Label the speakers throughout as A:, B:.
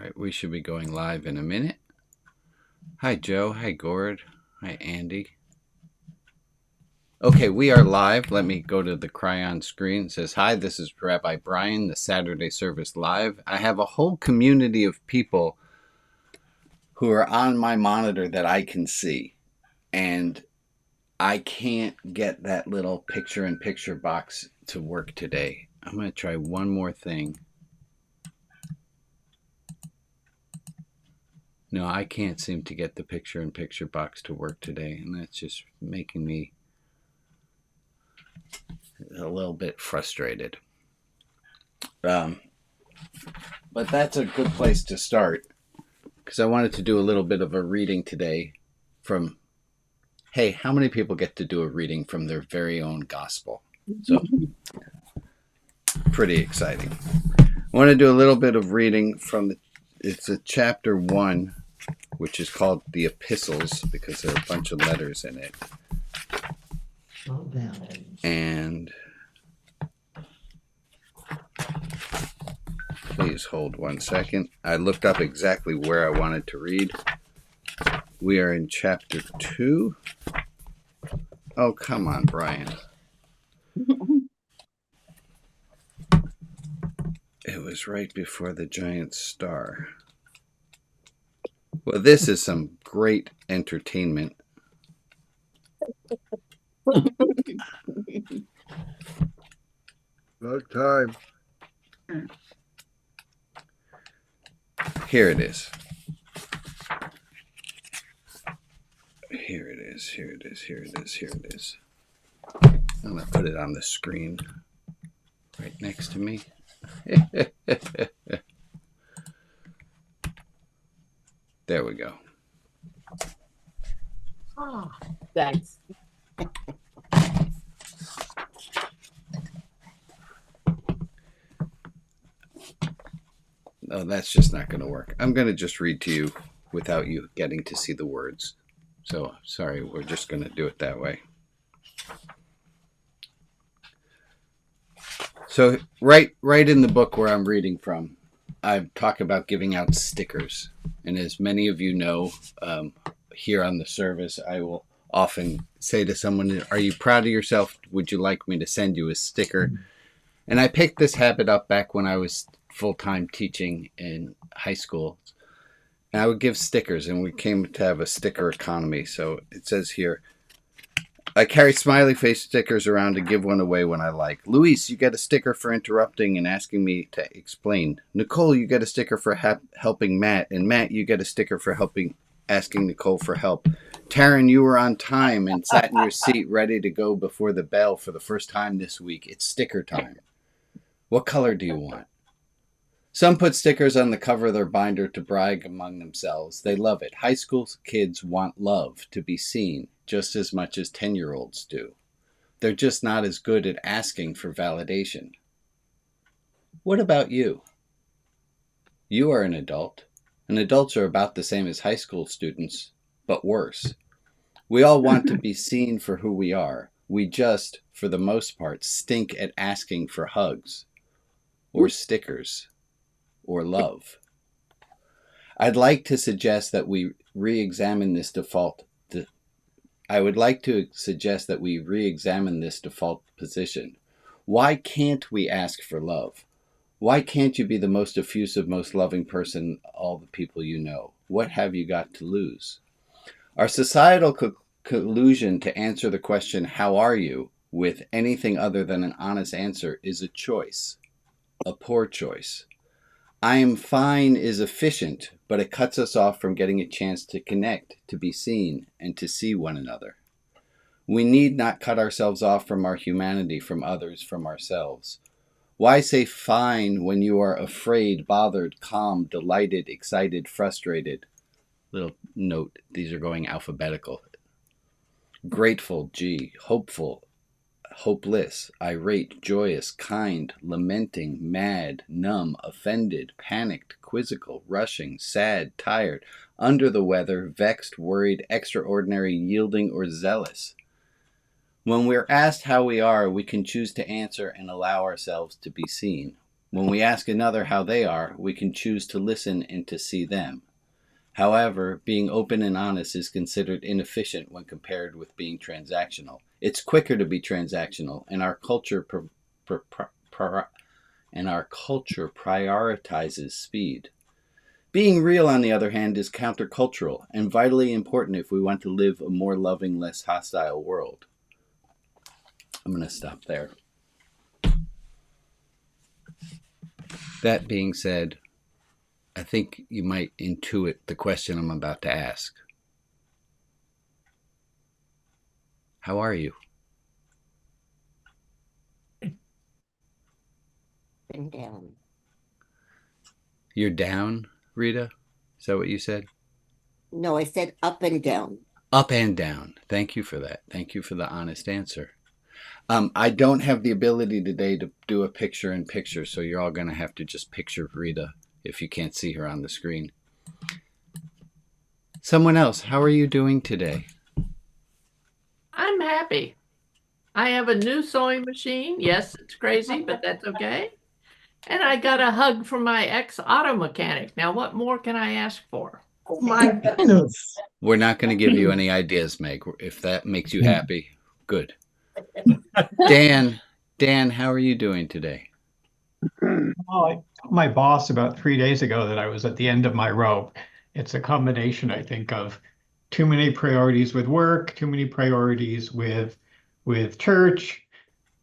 A: right, we should be going live in a minute. Hi, Joe. Hi, Gord. Hi, Andy. Okay, we are live. Let me go to the Cryon screen. It says, hi, this is Rabbi Brian, the Saturday service live. I have a whole community of people who are on my monitor that I can see. And I can't get that little picture-in-picture box to work today. I'm going to try one more thing. No, I can't seem to get the picture-in-picture box to work today, and that's just making me a little bit frustrated. But that's a good place to start, because I wanted to do a little bit of a reading today from, hey, how many people get to do a reading from their very own gospel? So, pretty exciting. I want to do a little bit of reading from, it's a chapter 1, which is called the Epistles, because there are a bunch of letters in it. And please hold 1 second. I looked up exactly where I wanted to read. We are in chapter 2. Oh, come on, Brian. It was right before the giant star. Well, this is some great entertainment.
B: About time.
A: Here it is. Here it is. Here it is. Here it is. Here it is. I'm going to put it on the screen right next to me. There we go.
C: Oh, thanks.
A: Oh, that's just not going to work. I'm going to just read to you without you getting to see the words. So, sorry, we're just going to do it that way. So, right in the book where I'm reading from, I talk about giving out stickers. And as many of you know, here on the service, I will often say to someone, are you proud of yourself? Would you like me to send you a sticker? And I picked this habit up back when I was full-time teaching in high school. And I would give stickers, and we came to have a sticker economy. So it says here, I carry smiley face stickers around to give one away when I like. Luis, you get a sticker for interrupting and asking me to explain. Nicole, you get a sticker for helping Matt. And Matt, you get a sticker for asking Nicole for help. Taryn, you were on time and sat in your seat ready to go before the bell for the first time this week. It's sticker time. What color do you want? Some put stickers on the cover of their binder to brag among themselves. They love it. High school kids want love, to be seen, just as much as 10-year-olds do. They're just not as good at asking for validation. What about you? You are an adult, and adults are about the same as high school students, but worse. We all want to be seen for who we are. We just, for the most part, stink at asking for hugs, or stickers, or love. I'd like to suggest that we re-examine this default. I would like to suggest that we re-examine this default position. Why can't we ask for love? Why can't you be the most effusive, most loving person all the people you know? What have you got to lose? Our societal collusion to answer the question, how are you, with anything other than an honest answer is a choice, a poor choice. I am fine is efficient, but it cuts us off from getting a chance to connect, to be seen, and to see one another. We need not cut ourselves off from our humanity, from others, from ourselves. Why say fine when you are afraid, bothered, calm, delighted, excited, frustrated? Little note, these are going alphabetical. Grateful, G. Hopeful, hopeless, irate, joyous, kind, lamenting, mad, numb, offended, panicked, quizzical, rushing, sad, tired, under the weather, vexed, worried, extraordinary, yielding, or zealous. When we're asked how we are, we can choose to answer and allow ourselves to be seen. When we ask another how they are, we can choose to listen and to see them. However, being open and honest is considered inefficient when compared with being transactional. It's quicker to be transactional, and our culture prioritizes speed. Being real, on the other hand, is countercultural and vitally important if we want to live a more loving, less hostile world. I'm going to stop there. That being said, I think you might intuit the question I'm about to ask. How are you?
C: And down.
A: You're down, Rita? Is that what you said?
C: No, I said up and down.
A: Up and down. Thank you for that. Thank you for the honest answer. I don't have the ability today to do a picture-in-picture, so you're all going to have to just picture Rita if you can't see her on the screen. Someone else, how are you doing today?
B: I'm happy. I have a new sewing machine. Yes, it's crazy, but that's okay. And I got a hug from my ex-auto mechanic. Now, what more can I ask for?
D: Oh my goodness.
A: We're not going to give you any ideas, Meg. If that makes you happy, good. Dan, how are you doing today?
D: Well, I told my boss about 3 days ago that I was at the end of my rope. It's a combination, I think, of too many priorities with work, too many priorities with church,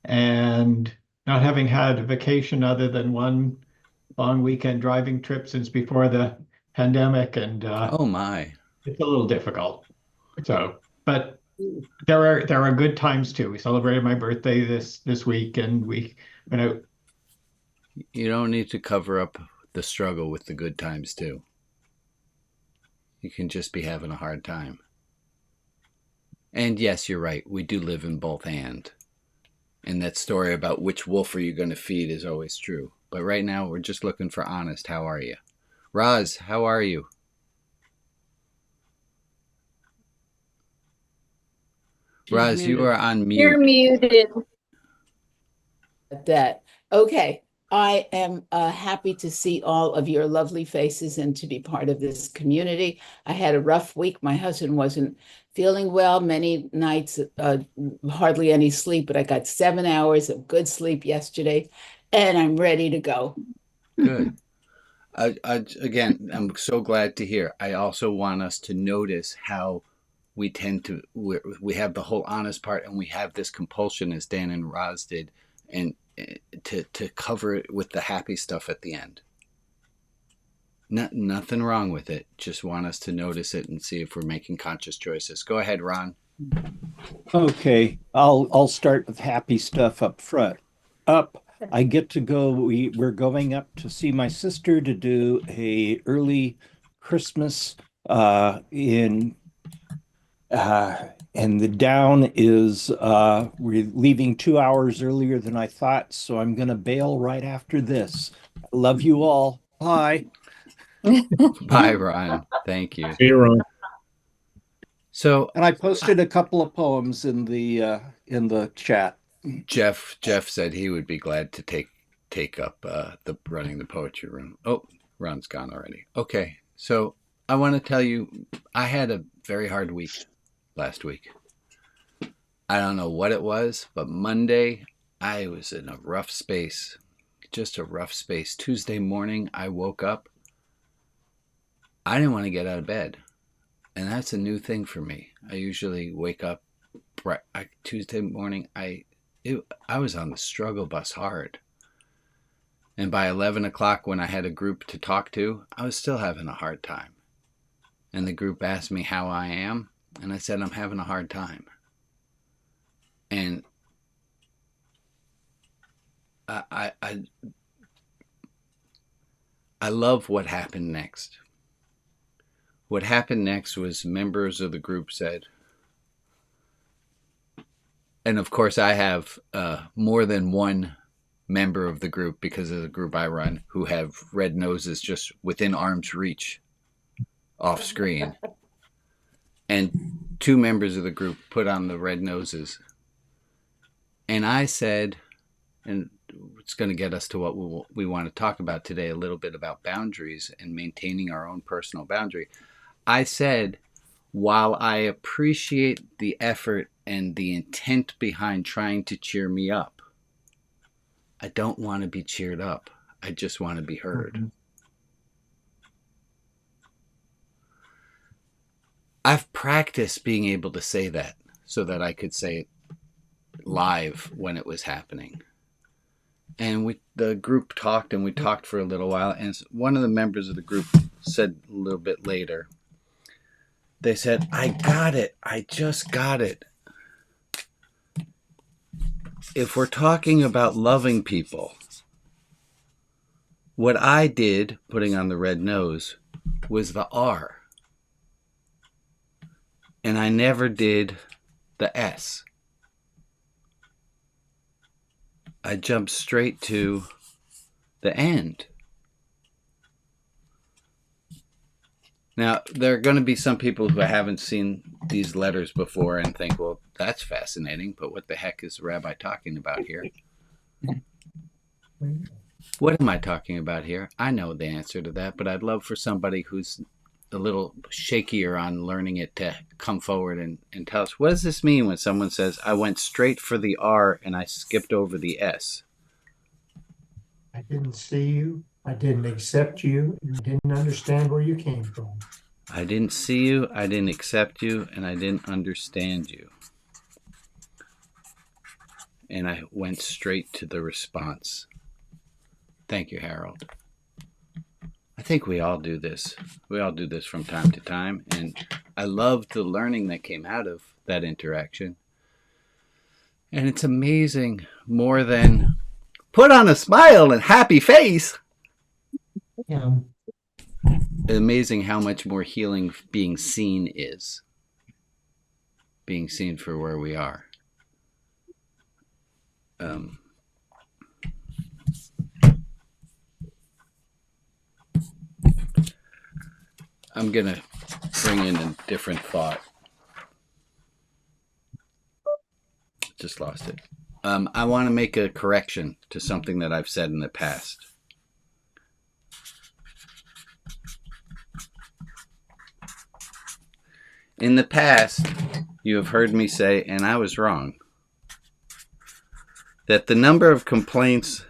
D: and not having had a vacation other than one long weekend driving trip since before the pandemic, and
A: Oh my.
D: it's a little difficult. So, but there are good times too. We celebrated my birthday this week, and we went out.
A: You don't need to cover up the struggle with the good times too. You can just be having a hard time. And yes, you're right. We do live in both and that story about which wolf are you going to feed is always true. But right now, we're just looking for honest. How are you? Roz, how are you? Roz, you are on mute.
E: You're muted.
C: That. Okay. I am happy to see all of your lovely faces and to be part of this community. I had a rough week. My husband wasn't feeling well. Many nights, hardly any sleep, but I got 7 hours of good sleep yesterday, and I'm ready to go.
A: Good. Again, I'm so glad to hear. I also want us to notice how we tend to, we have the whole honest part, and we have this compulsion, as Dan and Roz did, and to cover it with the happy stuff at the end. Nothing wrong with it. Just want us to notice it and see if we're making conscious choices. Go ahead, Ron.
F: Okay, I'll start with happy stuff up front. I get to go. We're going up to see my sister to do a early Christmas and the down is we're leaving 2 hours earlier than I thought, so I'm gonna bail right after this. Love you all. Bye.
A: Bye, Ron. Thank you.
G: See you, Ron.
A: So,
F: And I posted a couple of poems in the chat.
A: Jeff said he would be glad to take up the running the poetry room. Oh, Ron's gone already. Okay, so I want to tell you, I had a very hard week last week. I don't know what it was, but Monday I was in a rough space, just a rough space. Tuesday morning I woke up. I didn't want to get out of bed, and that's a new thing for me. I usually wake up Tuesday morning. I was on the struggle bus hard. And by 11 o'clock when I had a group to talk to, I was still having a hard time. And the group asked me how I am, and I said I'm having a hard time. And I love what happened next. What happened next was members of the group said, and of course I have more than one member of the group, because of the group I run, who have red noses just within arm's reach off screen. And 2 members of the group put on the red noses. And I said, and it's going to get us to what we want to talk about today, a little bit about boundaries and maintaining our own personal boundary. I said, while I appreciate the effort and the intent behind trying to cheer me up, I don't want to be cheered up. I just want to be heard. Mm-hmm. I've practiced being able to say that so that I could say it live when it was happening. And the group talked, and we talked for a little while, and one of the members of the group said a little bit later, they said, I got it. I just got it. If we're talking about loving people, what I did, putting on the red nose, was the R. And I never did the S. I jumped straight to the end. Now, there are going to be some people who haven't seen these letters before and think, well, that's fascinating, but what the heck is the rabbi talking about here? What am I talking about here? I know the answer to that, but I'd love for somebody who's a little shakier on learning it to come forward and tell us, what does this mean when someone says, I went straight for the R and I skipped over the S?
E: I didn't see you. I didn't accept you. And didn't understand where you came from.
A: I didn't see you. I didn't accept you. And I didn't understand you. And I went straight to the response. Thank you, Harold. I think we all do this. We all do this from time to time. And I loved the learning that came out of that interaction. And it's amazing, more than put on a smile and happy face.
E: Yeah.
A: Amazing how much more healing being seen is. Being seen for where we are. I'm going to bring in a different thought. Just lost it. I want to make a correction to something that I've said in the past. In the past, you have heard me say, and I was wrong, that the number of complaints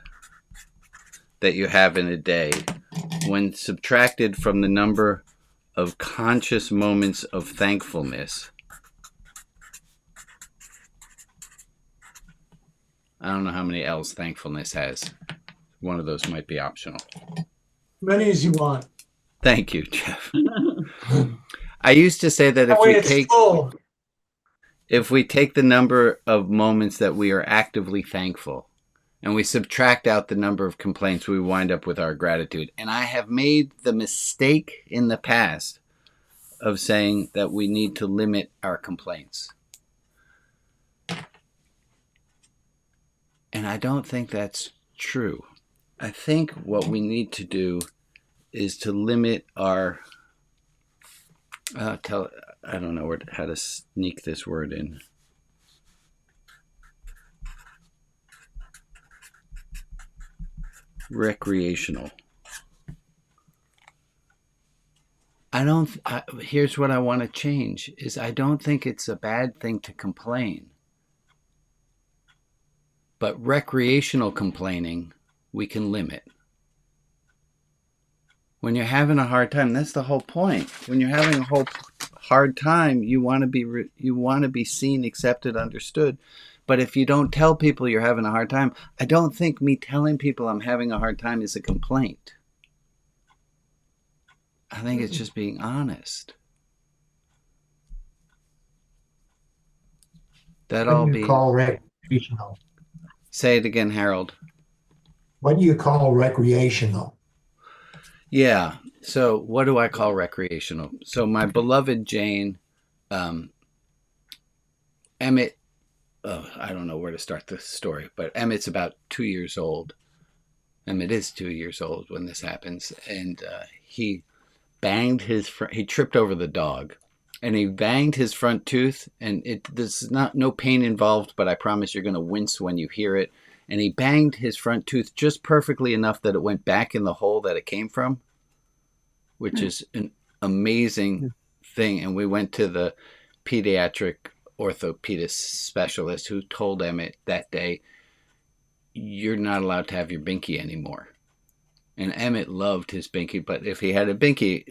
A: that you have in a day, when subtracted from the number of conscious moments of thankfulness, I don't know how many L's thankfulness has. One of those might be optional.
E: Many as you want.
A: Thank you, Jeff. I used to say that if we take the number of moments that we are actively thankful and we subtract out the number of complaints, we wind up with our gratitude. And I have made the mistake in the past of saying that we need to limit our complaints. And I don't think that's true. I think what we need to do is to limit our I don't know how to sneak this word in. Recreational. Here's what I want to change is I don't think it's a bad thing to complain. But recreational complaining, we can limit. When you're having a hard time, that's the whole point. When you're having a whole hard time, you want to be seen, accepted, understood. But if you don't tell people you're having a hard time, I don't think me telling people I'm having a hard time is a complaint. I think it's just being honest.
E: What do you call recreational?
A: Say it again, Harold.
E: What do you call recreational?
A: Yeah. So what do I call recreational? So my beloved Jane, Emmett, I don't know where to start this story, but Emmett's about 2 years old. Emmett is 2 years old when this happens. And he banged he tripped over the dog and he banged his front tooth, and there's no pain involved, but I promise you're going to wince when you hear it. and he banged his front tooth just perfectly enough that it went back in the hole that it came from, which is an amazing thing. And we went to the pediatric orthopedist specialist who told Emmett that day, you're not allowed to have your binky anymore. And Emmett loved his binky, but if he had a binky,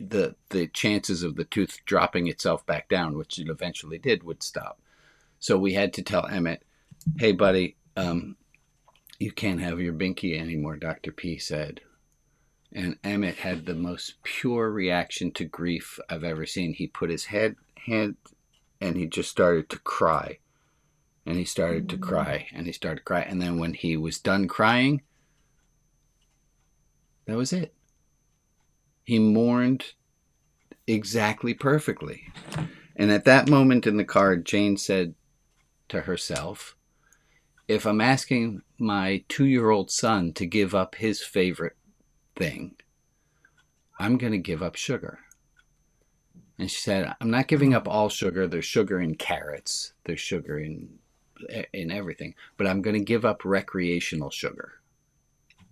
A: the chances of the tooth dropping itself back down, which it eventually did, would stop. So we had to tell Emmett, hey, buddy, you can't have your binky anymore, Dr. P said. And Emmett had the most pure reaction to grief I've ever seen. He put his hand and he just started to cry. And he started to cry, and he started to cry. And then when he was done crying, that was it. He mourned exactly perfectly. And at that moment in the card, Jane said to herself, if I'm asking my 2-year-old son to give up his favorite thing, I'm going to give up sugar. And she said, I'm not giving up all sugar. There's sugar in carrots. There's sugar in everything. But I'm going to give up recreational sugar.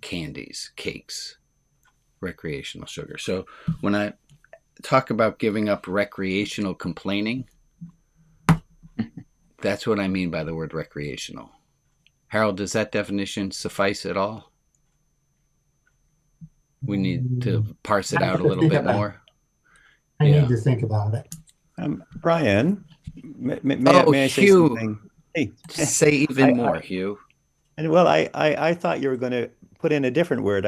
A: Candies, cakes, recreational sugar. So when I talk about giving up recreational complaining, that's what I mean by the word recreational. Harold, does that definition suffice at all? We need to parse it out a little bit more.
E: I need to think about it.
G: Brian, may I say
A: Hugh,
G: something? Hey,
A: say even more, Hugh.
G: And well, I thought you were going to put in a different word.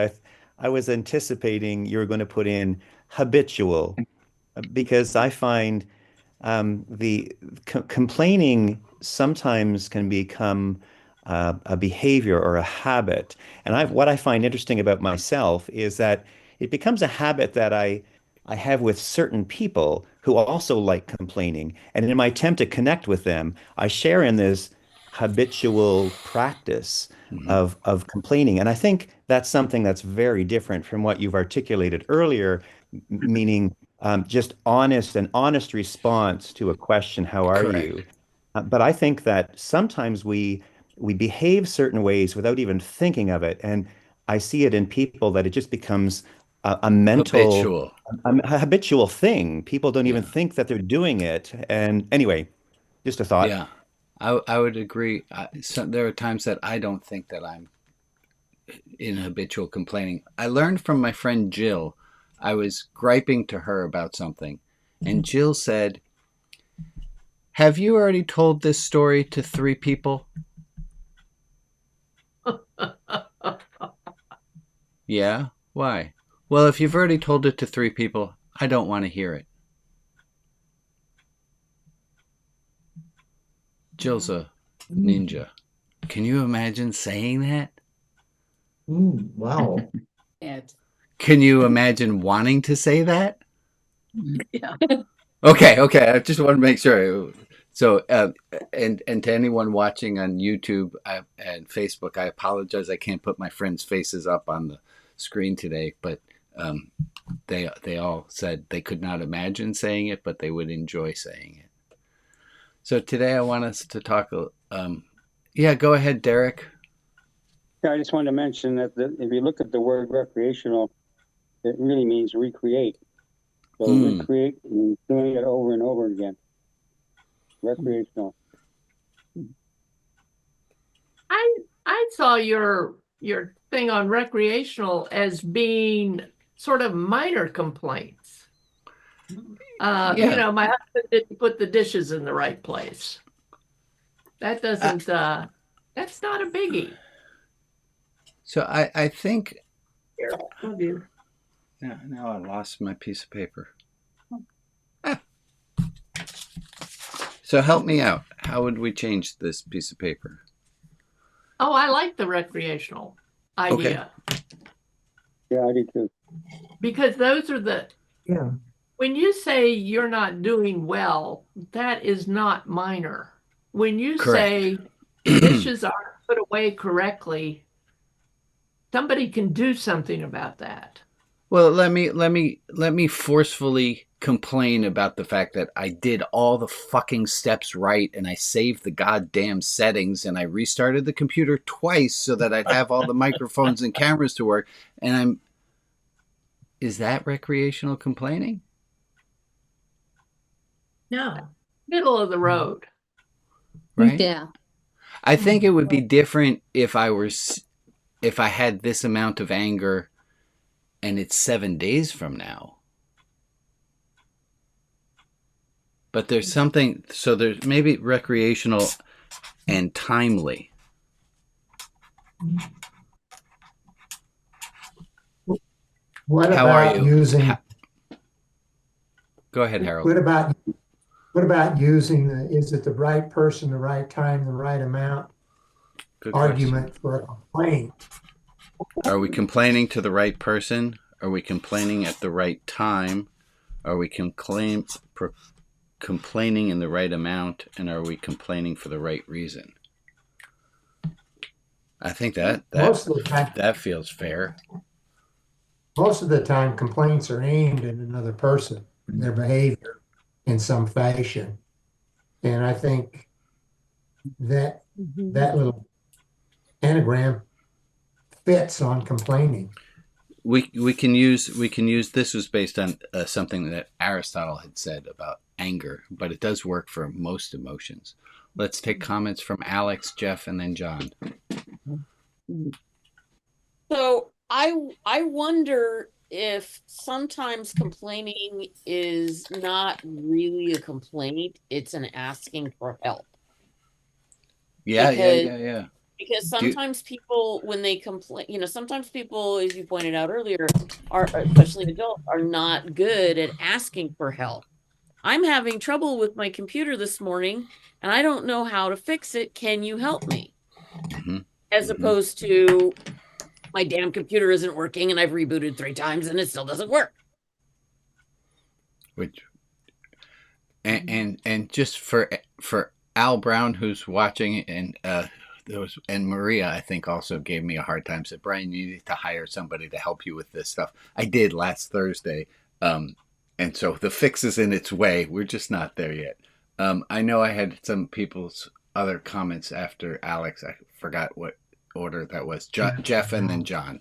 G: I was anticipating you were going to put in habitual, because I find the complaining sometimes can become a behavior or a habit. And what I find interesting about myself is that it becomes a habit that I have with certain people who also like complaining. And in my attempt to connect with them, I share in this habitual practice of complaining. And I think that's something that's very different from what you've articulated earlier, meaning just an honest response to a question, how are
A: Correct.
G: you? But I think that sometimes we behave certain ways without even thinking of it. And I see it in people that it just becomes a mental, a habitual thing. People don't even think that they're doing it. And anyway, just a thought.
A: Yeah, I would agree. There are times that I don't think that I'm in habitual complaining. I learned from my friend Jill. I was griping to her about something, and Jill said, have you already told this story to 3 people? Yeah? Why? Well, if you've already told it to 3 people, I don't want to hear it. Jill's a ninja. Can you imagine saying that?
E: Wow.
A: Can you imagine wanting to say that?
C: Yeah.
A: Okay. I just want to make sure. So, and to anyone watching on YouTube and Facebook, I apologize. I can't put my friends' faces up on the screen today, but they all said they could not imagine saying it, but they would enjoy saying it. So today I want us to talk. Yeah, go ahead, Derek.
H: Yeah, I just wanted to mention that if you look at the word recreational, it really means recreate. So recreate means doing it over and over again. Recreational.
B: I saw your thing on recreational as being sort of minor complaints. You know, my husband didn't put the dishes in the right place. That doesn't. That's not a biggie.
A: So I think.
B: Here, love you.
A: Now I lost my piece of paper. So help me out. How would we change this piece of paper?
B: Oh, I like the recreational idea.
H: Okay. Yeah, I do too.
B: Because those are when you say you're not doing well, that is not minor. When you say dishes aren't put away correctly, somebody can do something about that.
A: Well, let me forcefully complain about the fact that I did all the fucking steps right and I saved the goddamn settings and I restarted the computer twice so that I'd have all the microphones and cameras to work. And is that recreational complaining?
B: No. Middle of the road.
A: Right?
I: Yeah.
A: I think it would be different if I had this amount of anger and it's 7 days from now. But there's something, so there's maybe recreational and timely.
E: What
A: How are
E: about
A: you?
E: using?
A: Go ahead, Harold.
E: What about using is it the right person, the right time, the right amount
A: Good
E: argument for a complaint?
A: Are we complaining to the right person? Are we complaining at the right time? Are we complaining in the right amount? And are we complaining for the right reason? I think that
E: Most of the time,
A: that feels fair.
E: most of the time complaints are aimed at another person, their behavior in some fashion. And I think that that little anagram fits on complaining.
A: We can use this was based on something that Aristotle had said about anger, but it does work for most emotions. Let's take comments from Alex, Jeff, and then John.
I: So I wonder if sometimes complaining is not really a complaint, it's an asking for help.
A: Yeah.
I: Because sometimes people, when they complain, sometimes people, as you pointed out earlier, are, especially adults, are not good at asking for help. I'm having trouble with my computer this morning and I don't know how to fix it. Can you help me?
A: Mm-hmm.
I: As opposed to my damn computer isn't working and I've rebooted 3 times and it still doesn't work.
A: Which and just for Al Brown, who's watching, and Maria, I think, also gave me a hard time. Said, Brian, you need to hire somebody to help you with this stuff. I did last Thursday, and so the fix is in its way. We're just not there yet. I know I had some people's other comments after Alex. I forgot what order that was. Jeff and then John.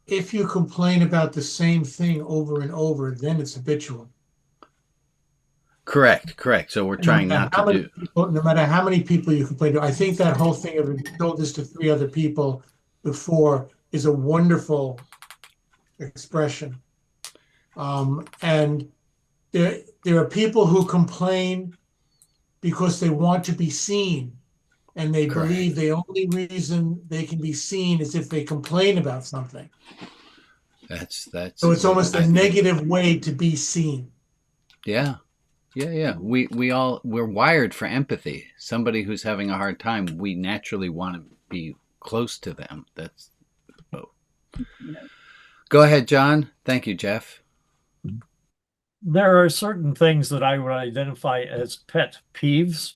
J: If you complain about the same thing over and over, then it's habitual.
A: Correct. So we're trying not to do.
J: No matter how many people you complain to, I think that whole thing of you told this to 3 other people before is a wonderful expression. And there are people who complain because they want to be seen, and they
A: Correct.
J: believe the only reason they can be seen is if they complain about something.
A: That's
J: So it's almost a negative way to be seen.
A: Yeah. We're wired for empathy. Somebody who's having a hard time, we naturally want to be close to them. Go ahead, John. Thank you, Jeff.
K: There are certain things that I would identify as pet peeves.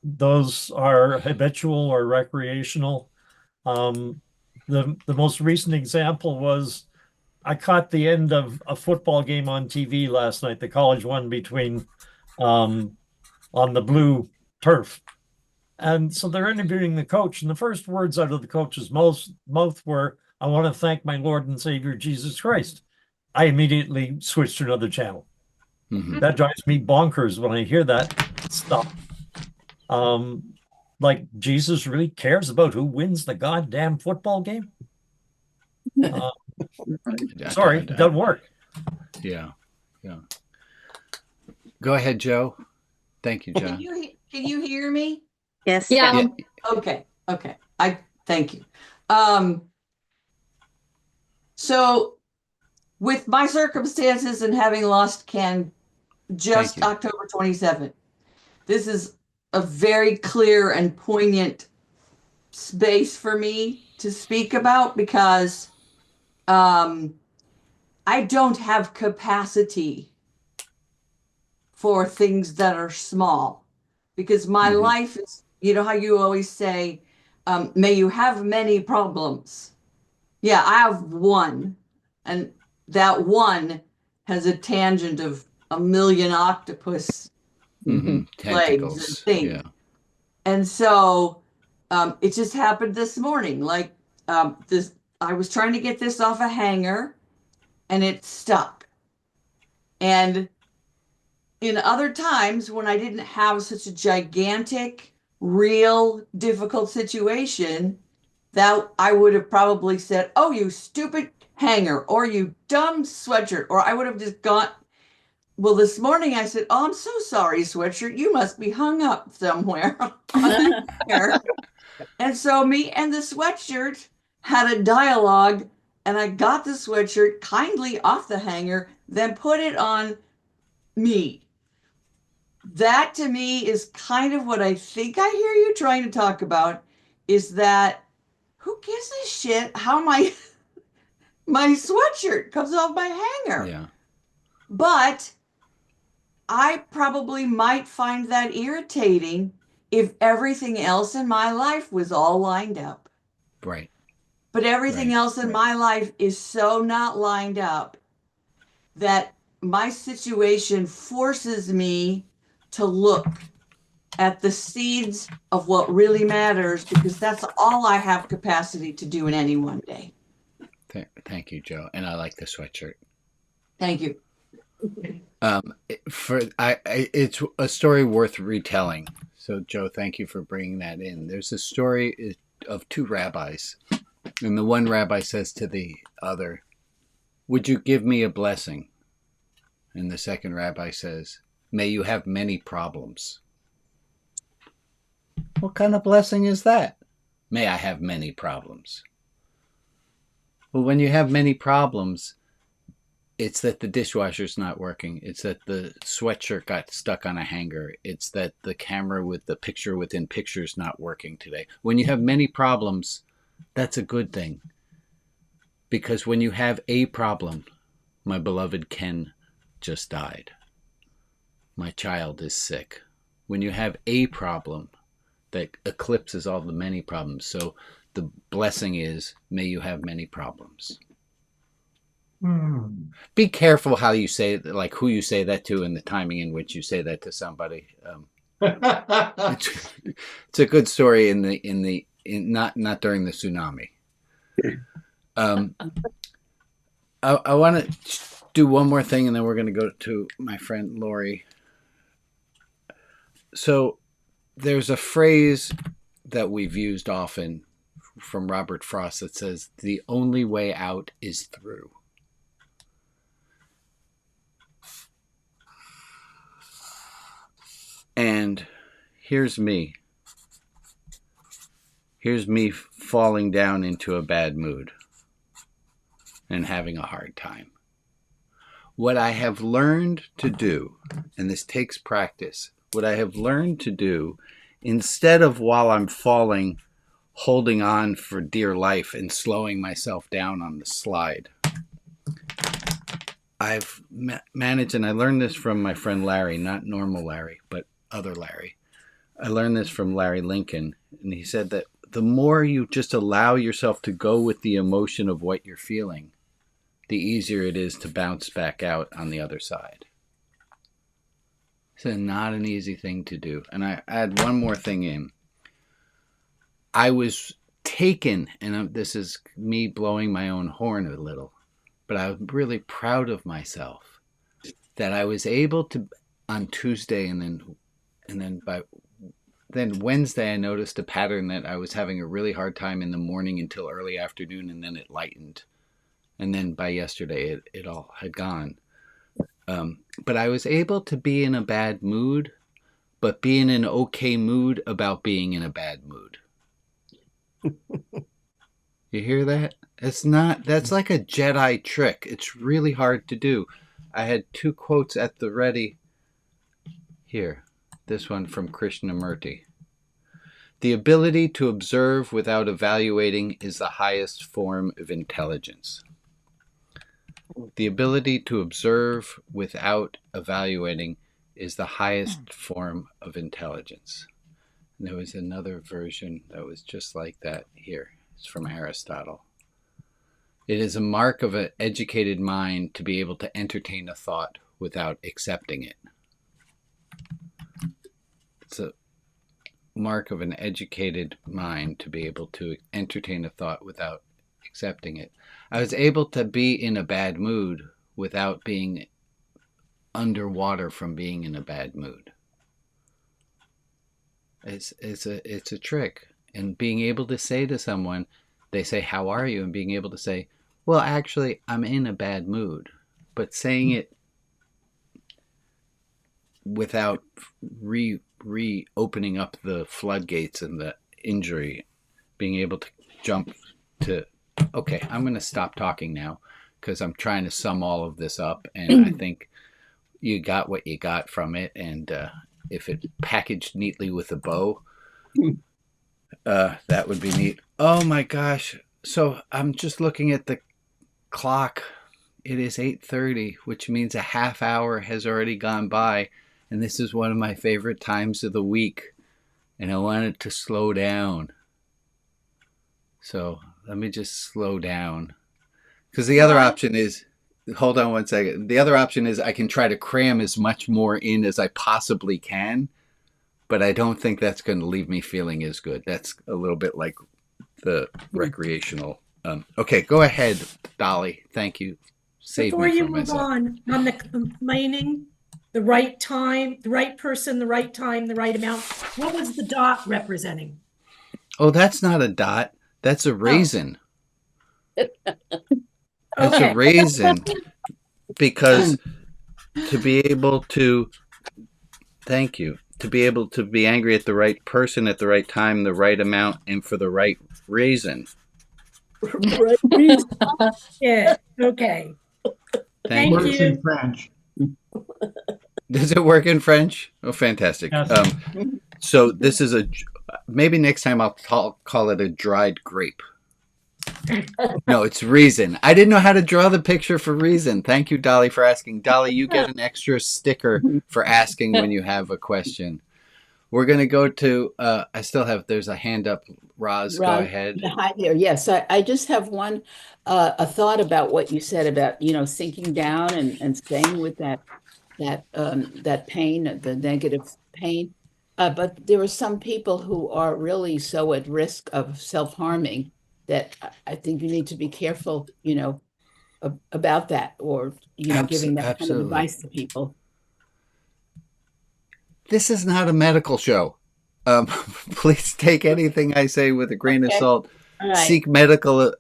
K: Those are habitual or recreational. The most recent example was I caught the end of a football game on TV last night, the college one between on the blue turf. And so they're interviewing the coach, and the first words out of the coach's mouth were, "I want to thank my Lord and Savior Jesus Christ." I immediately switched to another channel. That drives me bonkers when I hear that stuff. Like Jesus really cares about who wins the goddamn football game? Sorry, it doesn't work.
A: Yeah. Go ahead, Joe. Thank you, John.
L: Can you hear me?
I: Yes.
B: Yeah.
L: Okay. I thank you. So with my circumstances and having lost Ken just October 27th, this is a very clear and poignant space for me to speak about because I don't have capacity for things that are small because my life is, you know how you always say, May you have many problems. Yeah, I have one. And that one has a tangent of a million octopus legs and
A: Tentacles.
L: things.
A: Yeah.
L: And so it just happened this morning. Like this, I was trying to get this off a hanger and it stuck. And in other times when I didn't have such a gigantic, real, difficult situation, that I would have probably said, "Oh, you stupid hanger," or "You dumb sweatshirt," or I would have just gone. Well, this morning I said, "Oh, I'm so sorry, sweatshirt. You must be hung up somewhere on the hanger." And so me and the sweatshirt had a dialogue, and I got the sweatshirt kindly off the hanger, then put it on me. That to me is kind of what I think I hear you trying to talk about, is that who gives a shit how my sweatshirt comes off my hanger?
A: Yeah.
L: But I probably might find that irritating if everything else in my life was all lined up.
A: Right.
L: But everything else in my life is so not lined up that my situation forces me to look at the seeds of what really matters, because that's all I have capacity to do in any one day.
A: Thank you, Joe. And I like the sweatshirt.
L: Thank you.
A: It's a story worth retelling. So, Joe, thank you for bringing that in. There's a story of two rabbis, and the one rabbi says to the other, "Would you give me a blessing?" And the second rabbi says, "May you have many problems." What kind of blessing is that? May I have many problems. Well, when you have many problems, it's that the dishwasher's not working. It's that the sweatshirt got stuck on a hanger. It's that the camera with the picture within pictures not working today. When you have many problems, that's a good thing. Because when you have a problem, my beloved Ken just died. My child is sick. When you have a problem, that eclipses all the many problems. So the blessing is, may you have many problems. Be careful how you say it, like who you say that to and the timing in which you say that to somebody. It's a good story not during the tsunami. I want to do one more thing, and then we're going to go to my friend Lori. So there's a phrase that we've used often from Robert Frost that says, "The only way out is through." And here's me. Here's me falling down into a bad mood and having a hard time. What I have learned to do, and this takes practice, what I have learned to do, instead of while I'm falling, holding on for dear life and slowing myself down on the slide, I've managed, and I learned this from my friend Larry, not normal Larry, but other Larry. I learned this from Larry Lincoln, and he said that the more you just allow yourself to go with the emotion of what you're feeling, the easier it is to bounce back out on the other side. It's not an easy thing to do. And I add one more thing in. I was taken, and this is me blowing my own horn a little, but I'm really proud of myself that I was able to, on Tuesday and then Wednesday, I noticed a pattern that I was having a really hard time in the morning until early afternoon, and then it lightened. And then by yesterday, it all had gone. But I was able to be in a bad mood, but be in an okay mood about being in a bad mood. You hear that? That's like a Jedi trick. It's really hard to do. I had two quotes at the ready here. This one from Krishnamurti. The ability to observe without evaluating is the highest form of intelligence. The ability to observe without evaluating is the highest form of intelligence. And there was another version that was just like that here. It's from Aristotle. It is a mark of an educated mind to be able to entertain a thought without accepting it. It's a mark of an educated mind to be able to entertain a thought without accepting it. I was able to be in a bad mood without being underwater from being in a bad mood. It's a trick. And being able to say to someone, they say, "How are you?" And being able to say, "Well, actually, I'm in a bad mood." But saying it without reopening up the floodgates and the injury, being able to jump to, okay, I'm going to stop talking now because I'm trying to sum all of this up. And I think you got what you got from it. And if it packaged neatly with a bow, that would be neat. Oh my gosh. So I'm just looking at the clock. It is 8:30, which means a half hour has already gone by. And this is one of my favorite times of the week. And I wanted to slow down. So let me just slow down. Because the other option is, hold on one second. The other option is I can try to cram as much more in as I possibly can. But I don't think that's going to leave me feeling as good. That's a little bit like the recreational. Okay, go ahead, Dolly. Thank you. Save
M: Before
A: me
M: you
A: from
M: move
A: myself.
M: on the complaining, the right time, the right person, the right time, the right amount, what was the dot representing?
A: Oh, that's not a dot. That's a raisin. That's a raisin. Because to be able to, thank you, to be able to be angry at the right person at the right time, the right amount, and for the right reason.
M: Right reason. Yeah, okay.
A: Thank
D: Works
A: you.
D: in French.
A: Does it work in French? Oh, fantastic.
K: Yes.
A: So this is maybe next time I'll call it a dried grape. No, it's reason. I didn't know how to draw the picture for reason. Thank you, Dolly, for asking. Dolly, you get an extra sticker for asking when you have a question. We're going to go to, there's a hand up. Roz, go ahead.
C: Hi there. Yes, I just have one, a thought about what you said about, sinking down and staying with that pain, the negative pain. But there are some people who are really so at risk of self-harming that I think you need to be careful, about that, or, giving that kind of advice to people.
A: This is not a medical show. Please take anything I say with a grain of salt.
C: Right.
A: Seek medical.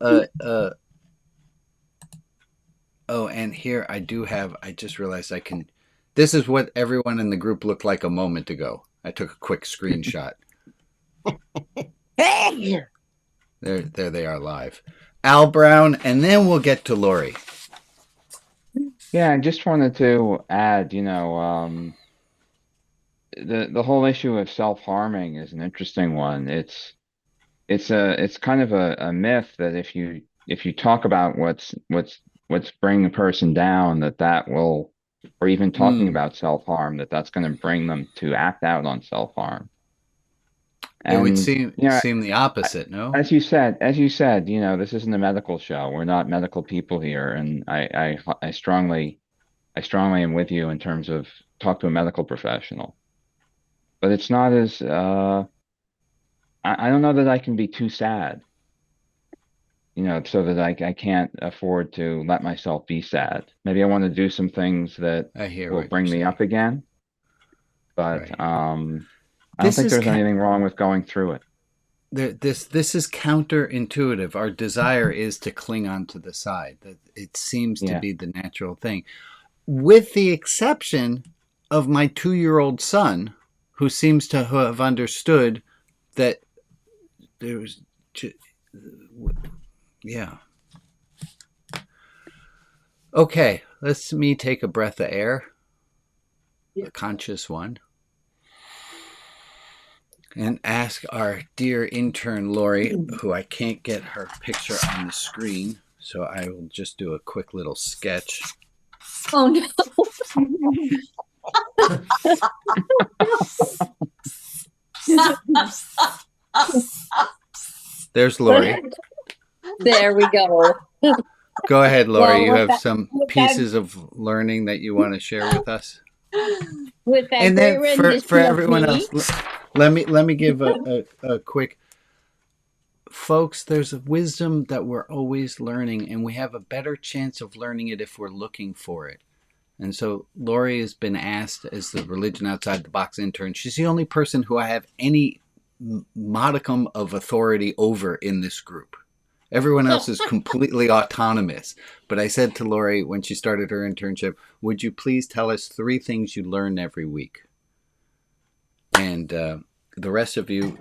A: Oh, and here I just realized I can. This is what everyone in the group looked like a moment ago. I took a quick screenshot. There they are live. Al Brown, and then we'll get to Lori.
N: Yeah, I just wanted to add, the whole issue of self-harming is an interesting one. It's kind of a myth that if you talk about what's bringing a person down, that will, or even talking about self-harm, that's going to bring them to act out on self-harm.
A: It would seem the opposite, no?
N: As you said, this isn't a medical show. We're not medical people here, and I strongly am with you in terms of talk to a medical professional. But it's not as I don't know that I can be too sad, so that I can't afford to let myself be sad. Maybe I want to do some things that will bring me up again. But right. I don't think there's anything wrong with going through it.
A: This is counterintuitive. Our desire is to cling onto the side. It seems to be the natural thing, with the exception of my 2-year-old son, who seems to have understood that there's, Okay, let me take a breath of air, a conscious one. And ask our dear intern, Lori, who I can't get her picture on the screen, so I will just do a quick little sketch.
I: Oh, no.
A: There's Lori.
O: There we go.
A: Go ahead, Lori.
O: Well,
A: You
O: with
A: have
O: that-
A: some
O: with that-
A: pieces of learning that you want to share with us.
O: With that
A: And
O: great
A: then
O: rendition
A: for
O: of
A: everyone
O: me.
A: else, let me give a quick. Folks, there's a wisdom that we're always learning, and we have a better chance of learning it if we're looking for it. And so Lori has been asked as the Religion Outside the Box intern. She's the only person who I have any modicum of authority over in this group. Everyone else is completely autonomous. But I said to Lori when she started her internship, would you please tell us 3 things you learn every week? And the rest of you,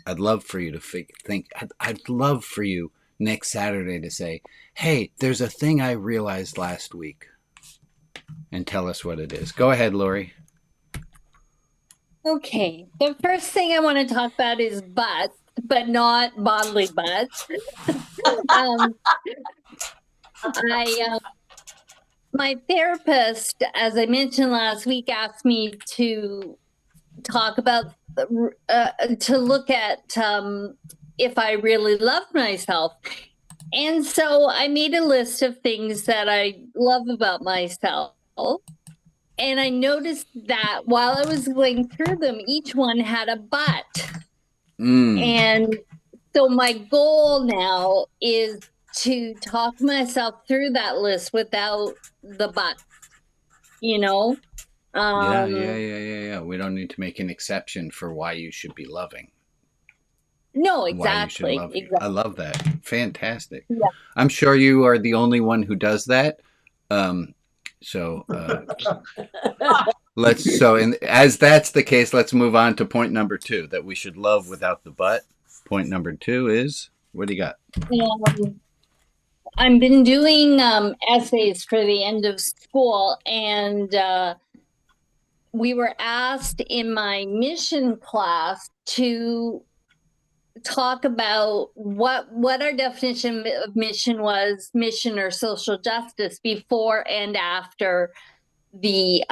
A: I'd love for you to think. I'd love for you next Saturday to say, hey, there's a thing I realized last week. And tell us what it is. Go ahead, Lori.
O: Okay. The first thing I want to talk about is butts, but not bodily butts. My therapist, as I mentioned last week, asked me to talk about, to look at if I really love myself. And so I made a list of things that I love about myself. And I noticed that while I was going through them, each one had a but. And so my goal now is to talk myself through that list without the but, you know?
A: Yeah. We don't need to make an exception for why you should be loving.
O: No,
A: Why you should
O: exactly.
A: love you.
O: Exactly.
A: I love that. Fantastic.
O: Yeah.
A: I'm sure you are the only one who does that. So as that's the case, let's move on to point number 2, that we should love without the but. Point number 2 is, what do you got?
O: I've been doing essays for the end of school, and we were asked in my mission class to talk about what our definition of mission was, mission or social justice, before and after the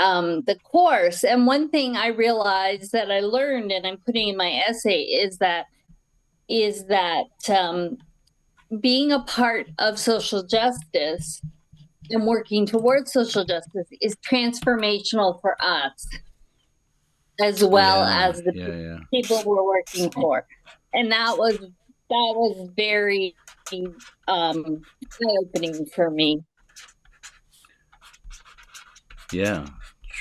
O: course. And one thing I realized that I learned, and I'm putting in my essay, is that being a part of social justice and working towards social justice is transformational for us, as well as the people we're working for. And that was very eye-opening for me.
A: Yeah.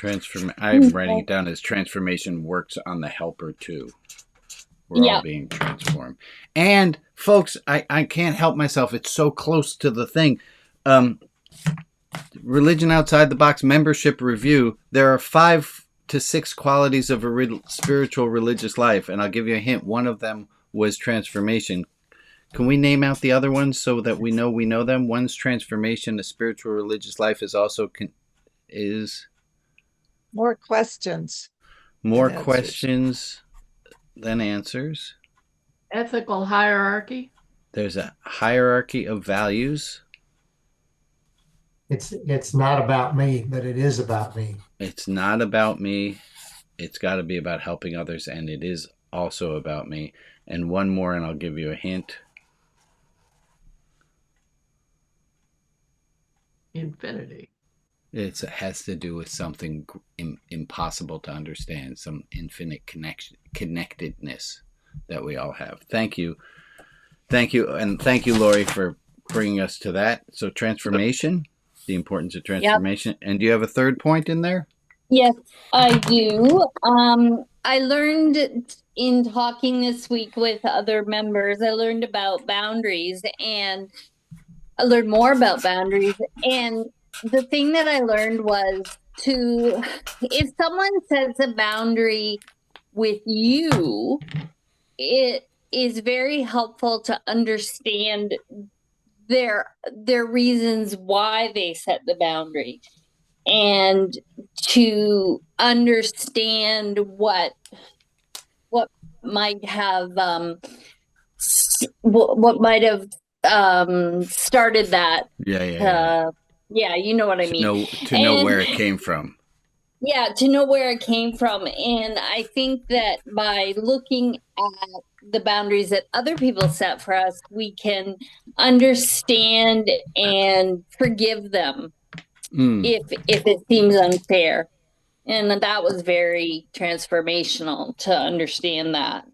A: I'm writing it down as transformation works on the helper too. We're all being transformed. And folks, I can't help myself. It's so close to the thing. Religion Outside the Box membership review. There are 5 to 6 qualities of a spiritual religious life. And I'll give you a hint. One of them was transformation. Can we name out the other ones so that we know them? One's transformation. A spiritual religious life is also
P: more questions.
A: More questions than answers.
B: Ethical hierarchy.
A: There's a hierarchy of values.
E: It's not about me, but it is about me.
A: It's not about me. It's got to be about helping others, and it is also about me. And one more, and I'll give you a hint.
B: Infinity.
A: It has to do with something impossible to understand, some infinite connectedness that we all have. Thank you. And thank you, Lori, for bringing us to that. So transformation, the importance of transformation. Yep. And do you have a third point in there?
O: Yes, I do. I learned in talking this week with other members, I learned about boundaries, and I learned more about boundaries. And the thing that I learned was if someone sets a boundary with you, it is very helpful to understand their reasons why they set the boundary, and to understand what might have started that. Yeah, you know what I mean.
A: To know where it came from.
O: Yeah, to know where it came from. And I think that by looking at the boundaries that other people set for us, we can understand and forgive them if it seems unfair. And that was very transformational to understand that.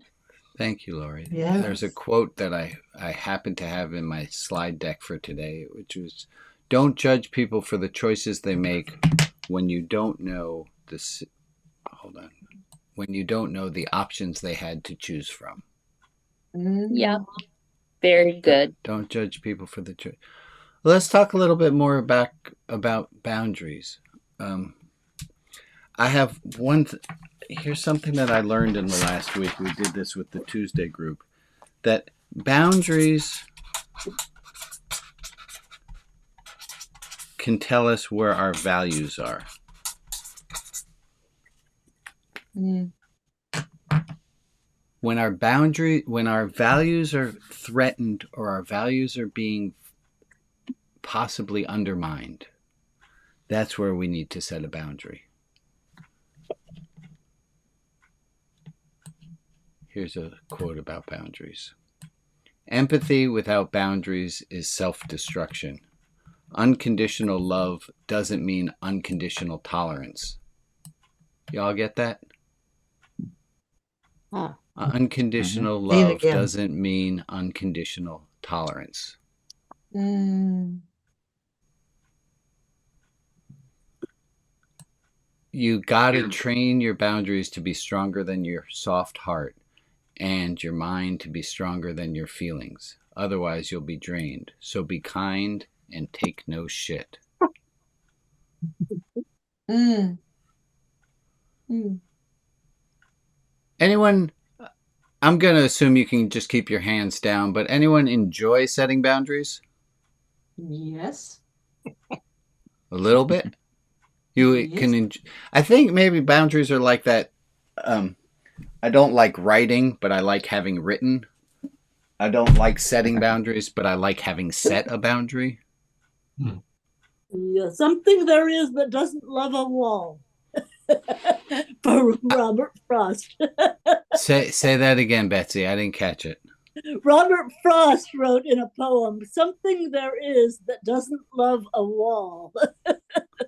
A: Thank you, Lori.
M: Yes.
A: There's a quote that I happen to have in my slide deck for today, which was, "Don't judge people for the choices they make when you don't know the when you don't know the options they had to choose from."
O: Yeah, very good.
A: Don't judge people for the choice. Let's talk a little bit more about boundaries. I have here's something that I learned in the last week. We did this with the Tuesday group, that boundaries can tell us where our values are. When our values are threatened or our values are being possibly undermined, that's where we need to set a boundary. Here's a quote about boundaries. "Empathy without boundaries is self-destruction. Unconditional love doesn't mean unconditional tolerance." Y'all get that? Unconditional love doesn't mean unconditional tolerance. You gotta train your boundaries to be stronger than your soft heart, and your mind to be stronger than your feelings. Otherwise, you'll be drained. So be kind and take no shit. Anyone, I'm going to assume you can just keep your hands down, but anyone enjoy setting boundaries?
L: Yes.
A: A little bit? You can I think maybe boundaries are like that. I don't like writing, but I like having written. I don't like setting boundaries, but I like having set a boundary.
Q: Yeah, something there is that doesn't love a wall. For Robert Frost.
A: Say that again, Betsy. I didn't catch it.
Q: Robert Frost wrote in a poem, "Something there is that doesn't love a wall."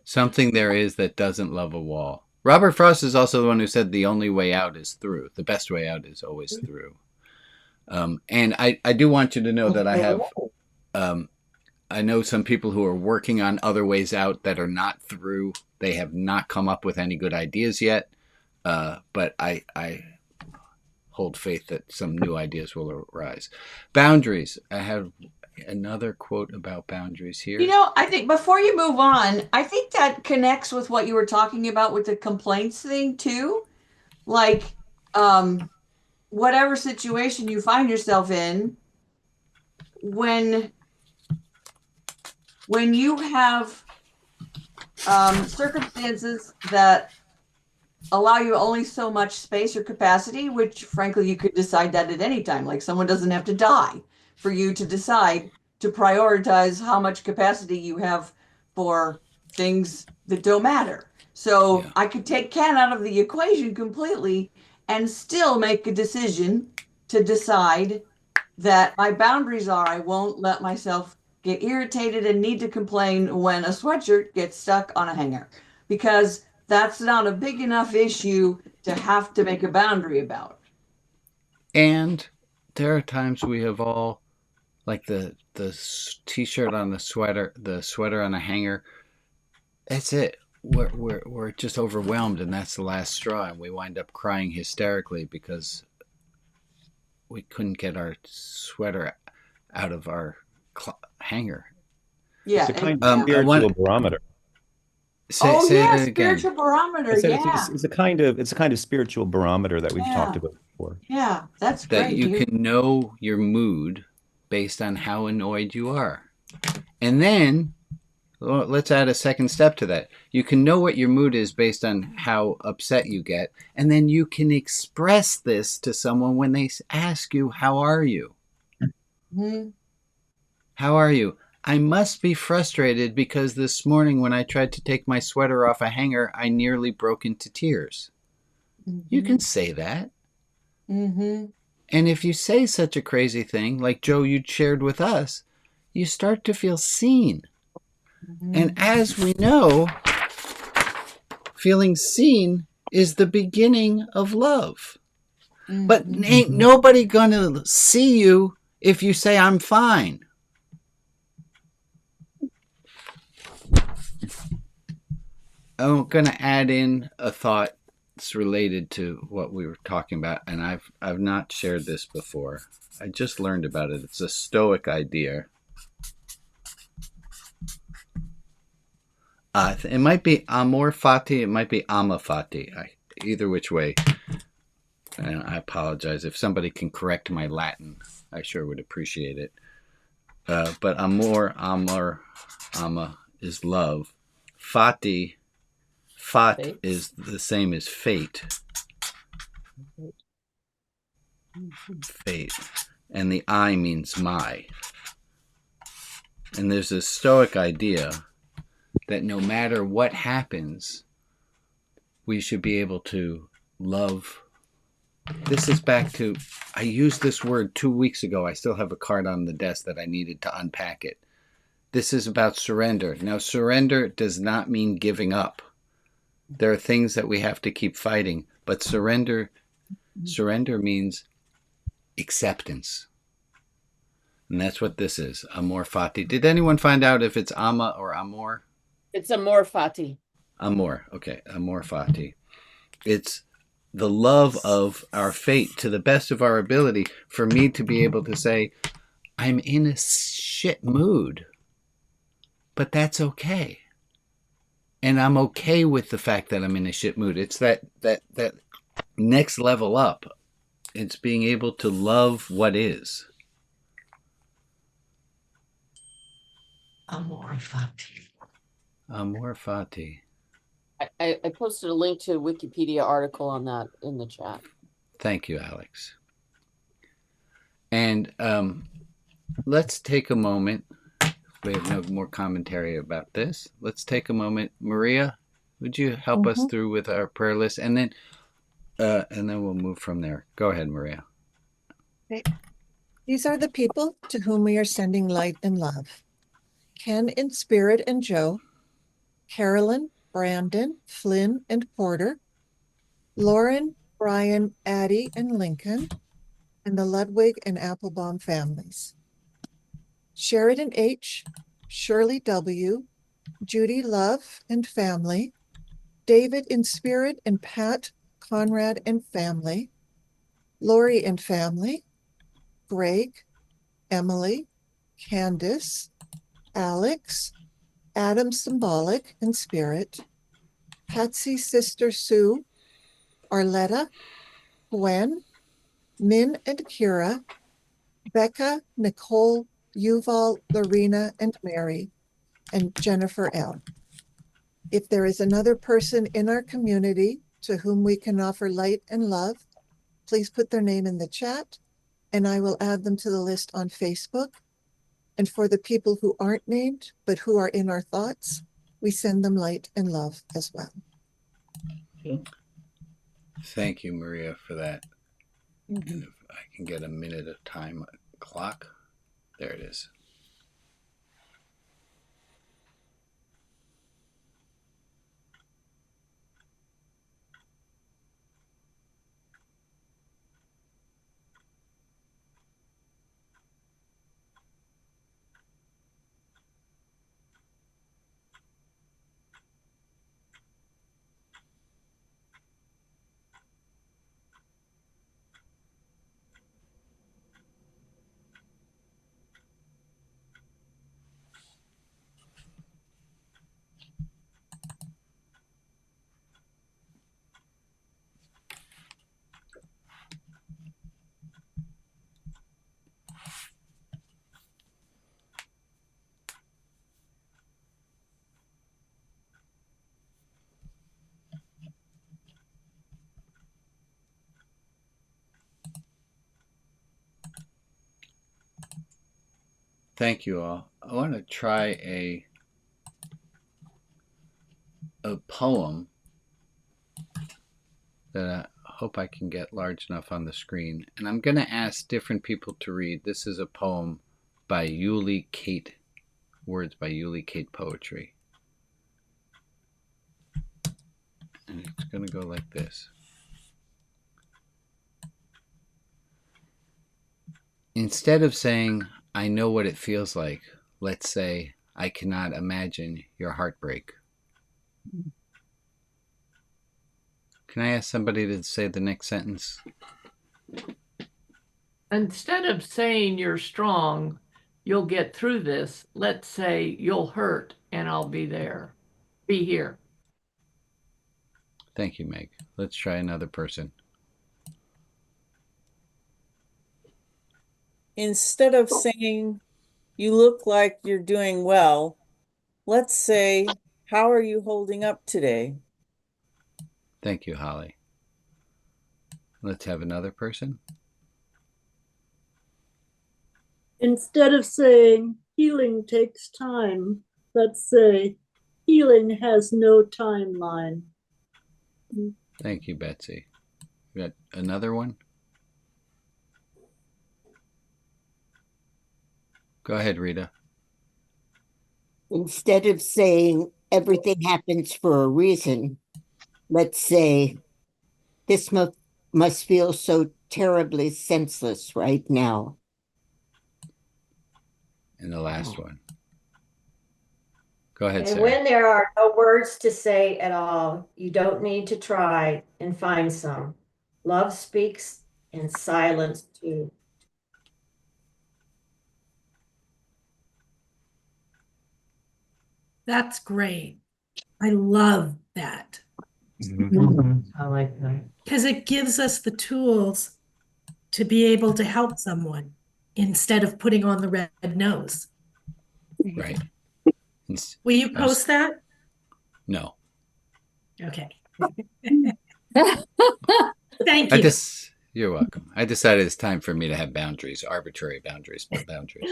A: Something there is that doesn't love a wall. Robert Frost is also the one who said the only way out is through. The best way out is always through. And I do want you to know that I have, I know some people who are working on other ways out that are not through. They have not come up with any good ideas yet. But I hold faith that some new ideas will arise. Boundaries. I have another quote about boundaries here.
L: You know, I think before you move on, I think that connects with what you were talking about with the complaints thing too. Like, whatever situation you find yourself in, when you have circumstances that allow you only so much space or capacity, which frankly you could decide that at any time. Like, someone doesn't have to die for you to decide to prioritize how much capacity you have for things that don't matter. So yeah. I could take Ken out of the equation completely and still make a decision to decide that my boundaries are, I won't let myself get irritated and need to complain when a sweatshirt gets stuck on a hanger, because that's not a big enough issue to have to make a boundary about.
A: And there are times we have all, like the t-shirt on the sweater on a hanger. That's it. We're just overwhelmed, and that's the last straw, and we wind up crying hysterically because we couldn't get our sweater out of our hanger.
L: Yeah,
G: it's a kind of spiritual barometer.
A: Say
L: spiritual barometer.
G: It's a kind of spiritual barometer that we've talked about before.
L: Yeah, that's great.
A: That you can know your mood based on how annoyed you are, and then let's add a second step to that. You can know what your mood is based on how upset you get, and then you can express this to someone when they ask you, "How are you?"
L: Mm-hmm.
A: How are you? I must be frustrated because this morning when I tried to take my sweater off a hanger, I nearly broke into tears. You can say that.
C: Mm-hmm.
A: And if you say such a crazy thing, like Joe, you'd shared with us, you start to feel seen. And as we know, feeling seen is the beginning of love. But ain't nobody gonna see you if you say, I'm fine. I'm gonna add in a thought that's related to what we were talking about, and I've not shared this before. I just learned about it. It's a Stoic idea. It might be amor fati, it might be ama fati. Either which way. And I apologize. If somebody can correct my Latin, I sure would appreciate it. But ama is love. Fat is the same as fate. Fate. And the I means my. And there's a Stoic idea that no matter what happens, we should be able to love. This is back to, I used this word 2 weeks ago. I still have a card on the desk that I needed to unpack it. This is about surrender. Now, surrender does not mean giving up. There are things that we have to keep fighting, but surrender means acceptance. And that's what this is, amor fati. Did anyone find out if it's ama or amor?
I: It's amor fati.
A: Amor, okay, amor fati. It's the love of our fate to the best of our ability, for me to be able to say, I'm in a shit mood, but that's okay. And I'm okay with the fact that I'm in a shit mood. It's that next level up. It's being able to love what is.
P: Amor fati.
A: Amor fati.
I: I posted a link to a Wikipedia article on that in the chat.
A: Thank you, Alex. And let's take a moment. We have no more commentary about this. Let's take a moment. Maria, would you help us through with our prayer list? And then we'll move from there. Go ahead, Maria.
P: Okay. These are the people to whom we are sending light and love. Ken in Spirit and Joe, Carolyn, Brandon, Flynn, and Porter, Lauren, Brian, Addie, and Lincoln, and the Ludwig and Applebaum families. Sheridan H., Shirley W., Judy Love and family, David in Spirit and Pat, Conrad and family, Lori and family, Greg, Emily, Candace, Alex, Adam Symbolic and Spirit, Patsy's sister Sue, Arletta, Gwen, Min and Kira, Becca, Nicole, Yuval, Lorena, and Mary, and Jennifer L. If there is another person in our community to whom we can offer light and love, please put their name in the chat, and I will add them to the list on Facebook. And for the people who aren't named, but who are in our thoughts, we send them light and love as well.
A: Thank you, Maria, for that. And if I can get a minute of time clock. There it is. Thank you all. want to try a poem that I hope I can get large enough on the screen. And I'm going to ask different people to read. This is a poem by Yuli Kate, words by Yuli Kate Poetry. And it's going to go like this. Instead of saying, I know what it feels like, let's say, I cannot imagine your heartbreak. Can I ask somebody to say the next sentence?
B: Instead of saying you're strong, you'll get through this, let's say you'll hurt and I'll be there. Be here.
A: Thank you, Meg. Let's try another person.
R: Instead of saying you look like you're doing well, let's say, how are you holding up today?
A: Thank you, Holly. Let's have another person.
Q: Instead of saying healing takes time, let's say healing has no timeline.
A: Thank you, Betsy. You got another one? Go ahead, Rita.
S: Instead of saying everything happens for a reason, let's say this must feel so terribly senseless right now.
A: And the last one. Go ahead,
T: And
A: Sarah.
T: when there are no words to say at all, you don't need to try and find some. Love speaks in silence too.
M: That's great. I love that.
T: I like that.
M: Because it gives us the tools to be able to help someone instead of putting on the red nose.
A: Right.
M: Will you post that?
A: No.
M: Okay. Thank you.
A: You're welcome. I decided it's time for me to have boundaries, arbitrary boundaries, but boundaries.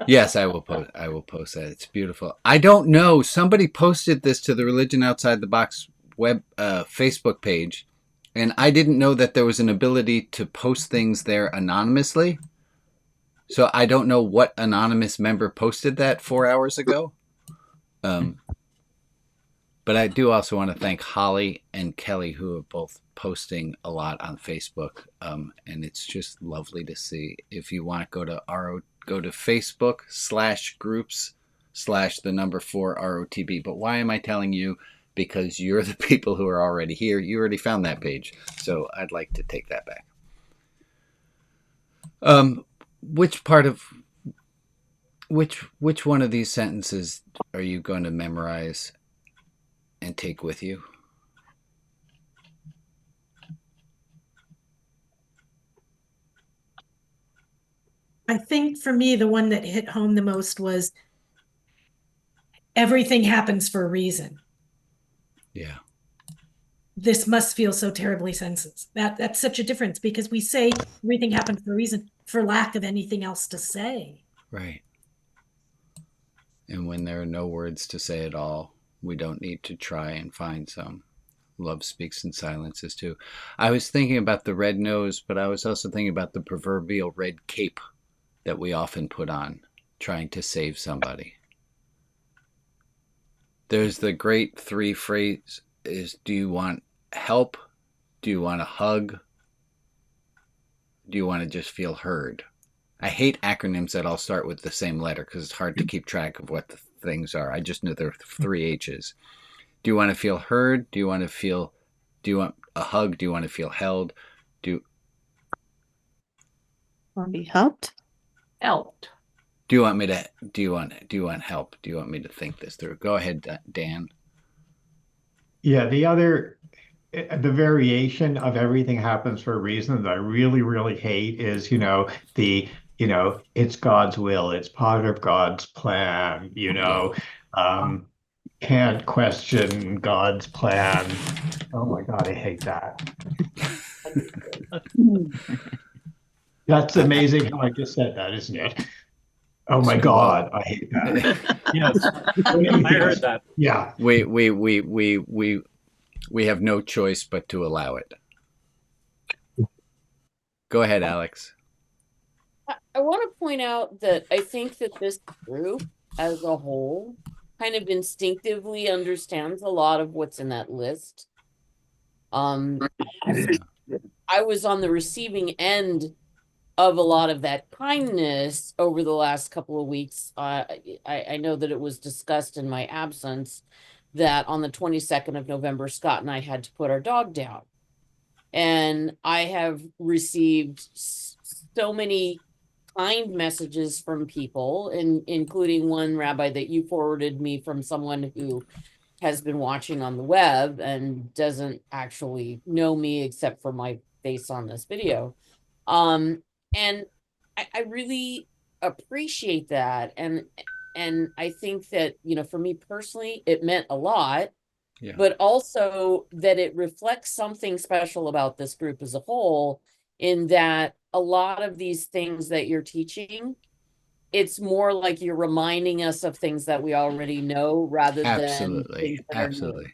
A: Yes, I will post that. It's beautiful. I don't know. Somebody posted this to the Religion Outside the Box web Facebook page, and I didn't know that there was an ability to post things there anonymously. So I don't know what anonymous member posted that 4 hours ago. But I do also want to thank Holly and Kelly, who are both posting a lot on Facebook. And it's just lovely to see. If you want to go to Facebook/groups/4ROTB. But why am I telling you? Because you're the people who are already here. You already found that page. So I'd like to take that back. Which one of these sentences are you going to memorize and take with you?
M: I think for me, the one that hit home the most was everything happens for a reason.
A: Yeah.
M: This must feel so terribly senseless. That's such a difference because we say everything happens for a reason for lack of anything else to say.
A: Right. And when there are no words to say at all, we don't need to try and find some. Love speaks in silences too. I was thinking about the red nose, but I was also thinking about the proverbial red cape that we often put on, trying to save somebody. There's the great three phrase is, do you want help? Do you want a hug? Do you want to just feel heard? I hate acronyms that all start with the same letter because it's hard to keep track of what the things are. I just know there are 3 H's. Do you want to feel heard? Do you want a hug? Do you want to feel held? Want
L: to be helped?
B: Helped.
A: Do you want help? Do you want me to think this through? Go ahead, Dan.
D: Yeah, the variation of everything happens for a reason that I really, really hate is, it's God's will. It's part of God's plan, can't question God's plan. Oh my God, I hate that. That's amazing how I just said that, isn't it? Oh my
A: So,
D: God, I hate that.
K: Yes, I heard that.
D: Yeah.
A: We have no choice but to allow it. Go ahead, Alex.
I: I want to point out that I think that this group as a whole kind of instinctively understands a lot of what's in that list. I was on the receiving end of a lot of that kindness over the last couple of weeks. I know that it was discussed in my absence that on the 22nd of November, Scott and I had to put our dog down. And I have received so many kind messages from people, including one, Rabbi, that you forwarded me from someone who has been watching on the web and doesn't actually know me except for my face on this video. And I really appreciate that. And I think that, for me personally, it meant a lot. Yeah. But also that it reflects something special about this group as a whole, in that a lot of these things that you're teaching, it's more like you're reminding us of things that we already know rather than things that are new.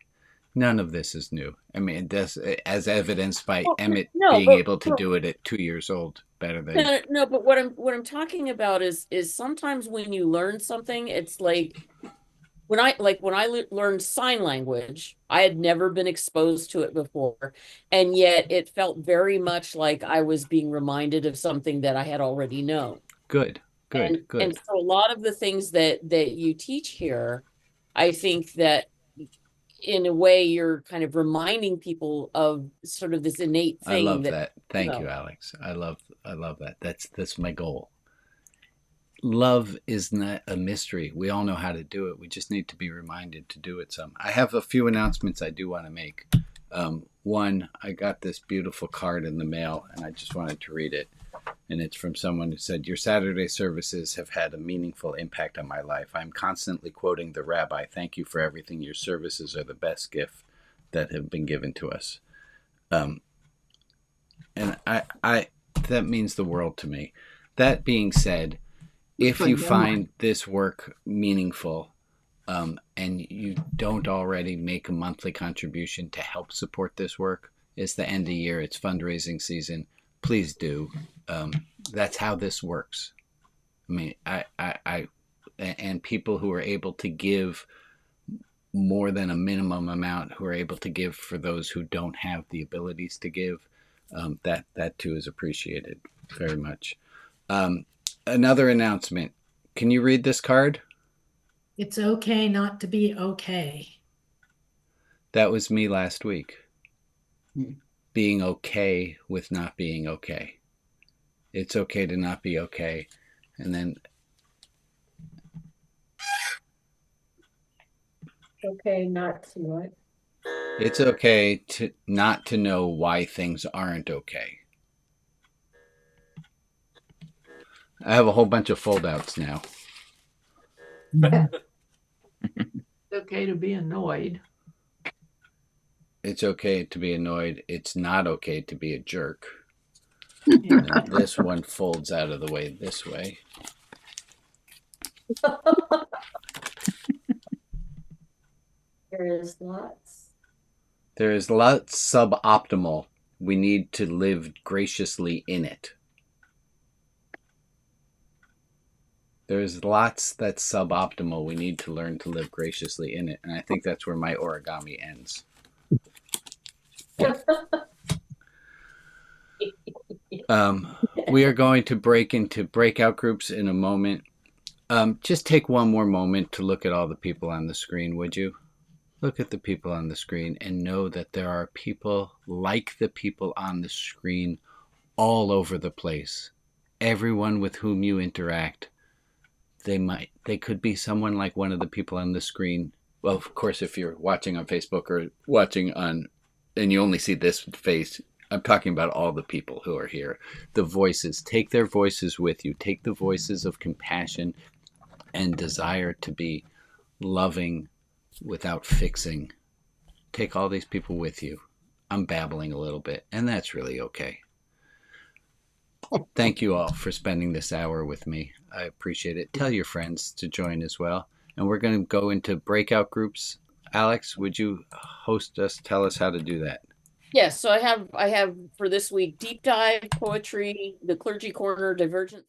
A: None of this is new. I mean, this, as evidenced by Emmett being able to do it at 2 years old better than.
I: No, but what I'm talking about is sometimes when you learn something, it's like when I learned sign language, I had never been exposed to it before, and yet it felt very much like I was being reminded of something that I had already known.
A: Good.
I: And so a lot of the things that you teach here, I think that in a way you're kind of reminding people of sort of this innate thing.
A: I love that. Thank you, Alex. I love that. That's my goal. Love is not a mystery. We all know how to do it. We just need to be reminded to do it some. I have a few announcements I do want to make. One, I got this beautiful card in the mail, and I just wanted to read it. And it's from someone who said, "Your Saturday services have had a meaningful impact on my life. I'm constantly quoting the rabbi. Thank you for everything. Your services are the best gift that have been given to us." And I that means the world to me. That being said, if you find this work meaningful, and you don't already make a monthly contribution to help support this work, it's the end of year, it's fundraising season, please do. That's how this works. I mean, I and people who are able to give more than a minimum amount, who are able to give for those who don't have the abilities to give, that too is appreciated very much. Another announcement. Can you read this card?
M: It's okay not to be okay.
A: That was me last week. Being okay with not being okay. It's okay to not be okay. And then
T: okay not to what?
A: It's okay to not to know why things aren't okay. I have a whole bunch of foldouts now.
B: It's okay to be annoyed.
A: It's okay to be annoyed. It's not okay to be a jerk. And then this one folds out of the way this way.
T: There is lots.
A: There is lots suboptimal. We need to live graciously in it. There's lots that's suboptimal. We need to learn to live graciously in it. And I think that's where my origami ends. We are going to break into breakout groups in a moment. Just take one more moment to look at all the people on the screen, would you? Look at the people on the screen and know that there are people like the people on the screen all over the place. Everyone with whom you interact, they could be someone like one of the people on the screen. Well, of course, if you're watching on Facebook or watching on, and you only see this face, I'm talking about all the people who are here. The voices, take their voices with you. Take the voices of compassion and desire to be loving without fixing. Take all these people with you. I'm babbling a little bit, and that's really okay. Thank you all for spending this hour with me. I appreciate it. Tell your friends to join as well. And we're going to go into breakout groups. Alex, would you host us? Tell us how to do that.
I: Yes, so I have for this week deep dive poetry, the clergy corner, divergent